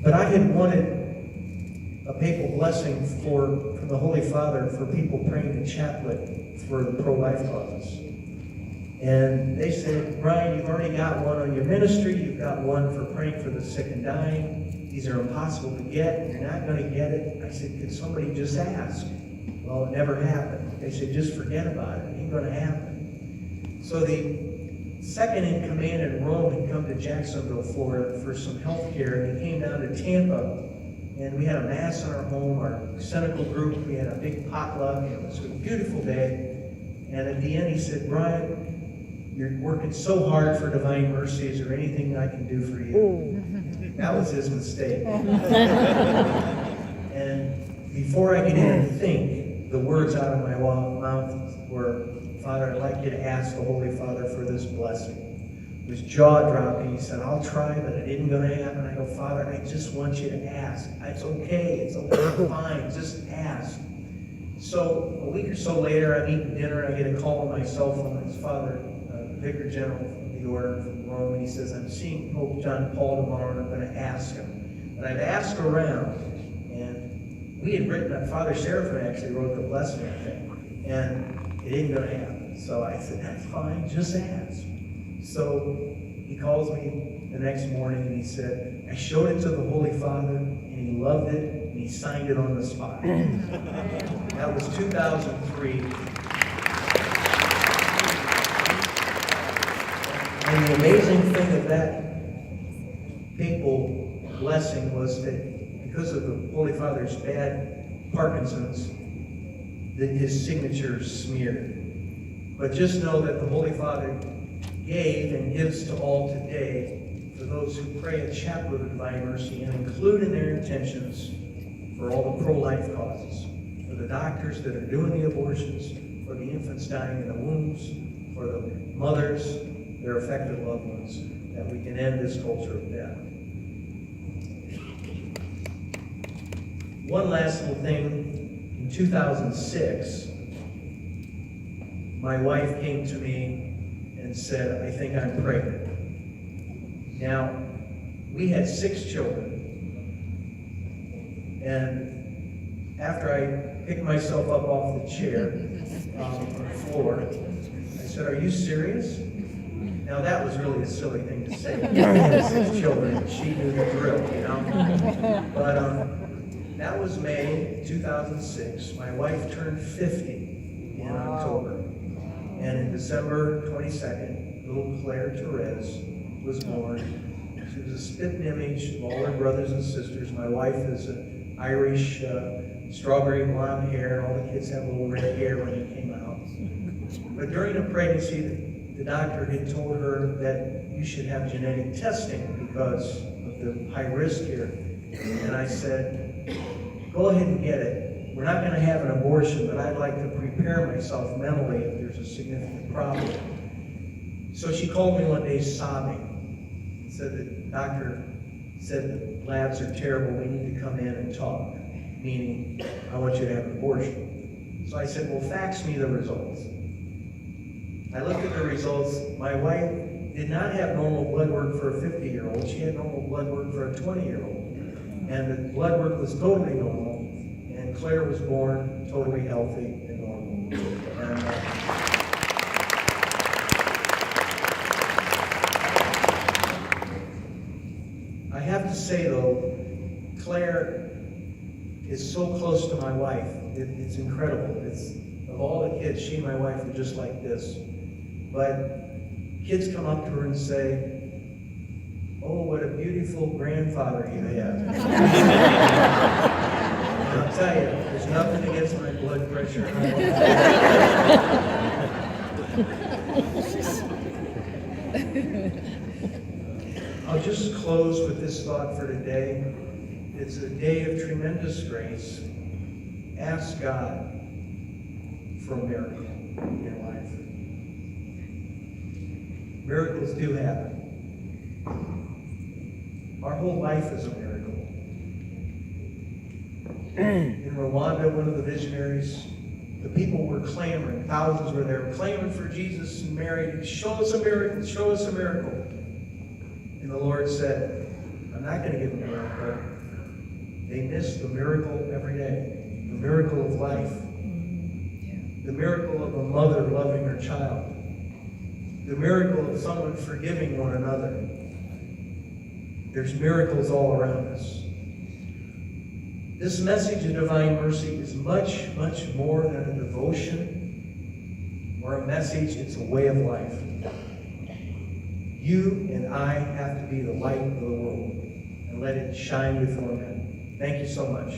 But I had wanted a papal blessing from the Holy Father for people praying in chaplet for the pro-life causes. And they said, Bryan, you've already got one on your ministry. You've got one for praying for the sick and dying. These are impossible to get. You're not going to get it. I said, could somebody just ask? Well, it never happened. They said, just forget about it. It ain't going to happen. So the second in command in Rome had come to Jacksonville, Florida for some health care. And he came down to Tampa. And we had a mass in our home, our cynical group. We had a big potluck. It was a beautiful day. And at the end, he said, Bryan, you're working so hard for divine mercy. Is there anything I can do for you? That was his mistake. And before I could even think, the words out of my mouth were, Father, I'd like you to ask the Holy Father for this blessing. It was jaw-dropping. He said, I'll try, but it isn't going to happen. I go, Father, I just want you to ask. It's okay. It's okay. Fine. Just ask. So a week or so later, I'm eating dinner, and I get a call on my cell phone. It's Father Vicar General from the Order from Rome, and he says, I'm seeing Pope John Paul tomorrow, and I'm going to ask him. But I've asked around, and we had written that Father Seraphim actually wrote the blessing, I think, and it ain't going to happen. So I said, that's fine, just ask. So he calls me the next morning, and he said, I showed it to the Holy Father, and he loved it, and he signed it on the spot. That was 2003. And the amazing thing of that papal blessing was that because of the Holy Father's bad Parkinson's, that his signature smeared. But just know that the Holy Father gave and gives to all today for those who pray a chaplet of divine mercy and include in their intentions for all the pro-life causes, for the doctors that are doing the abortions, for the infants dying in the wombs, for the mothers, their affected loved ones, that we can end this culture of death. One last little thing. In 2006, my wife came to me and said, I think I'm pregnant. Now, we had 6 children. And after I picked myself up off the chair on the floor, I said, are you serious? Now that was really a silly thing to say. We had 6 children, and she knew the drill, you know? But that was May 2006. My wife turned 50 in October. And in December 22nd, little Claire Therese was born. She was a spitting image of all her brothers and sisters. My wife is an Irish strawberry blonde hair, and all the kids have little red hair when they came out. But during the pregnancy, the doctor had told her that you should have genetic testing because of the high risk here. And I said, go ahead and get it. We're not going to have an abortion, but I'd like to prepare myself mentally if there's a significant problem. So she called me one day sobbing and said the doctor said the labs are terrible, we need to come in and talk, meaning I want you to have an abortion. So I said, well, fax me the results. I looked at the results. My wife did not have normal blood work for a 50-year-old. She had normal blood work for a 20-year-old. And the blood work was totally normal. And Claire was born totally healthy and normal. And, I have to say, though, Claire is so close to my wife. It's incredible. Of all the kids, she and my wife are just like this. But kids come up to her and say, oh, what a beautiful grandfather you have. And I'll tell you, there's nothing against my blood pressure. I'll just close with this thought for today. It's a day of tremendous grace. Ask God for a miracle in your life. Miracles do happen. Our whole life is a miracle. In Rwanda, one of the visionaries, the people were clamoring, thousands were there, clamoring for Jesus and Mary to show us a miracle, show us a miracle. And the Lord said, I'm not going to give them a miracle. They miss the miracle every day, the miracle of life, the miracle of a mother loving her child, the miracle of someone forgiving one another. There's miracles all around us. This message of divine mercy is much, much more than a devotion or a message. It's a way of life. You and I have to be the light of the world and let it shine before men. Thank you so much.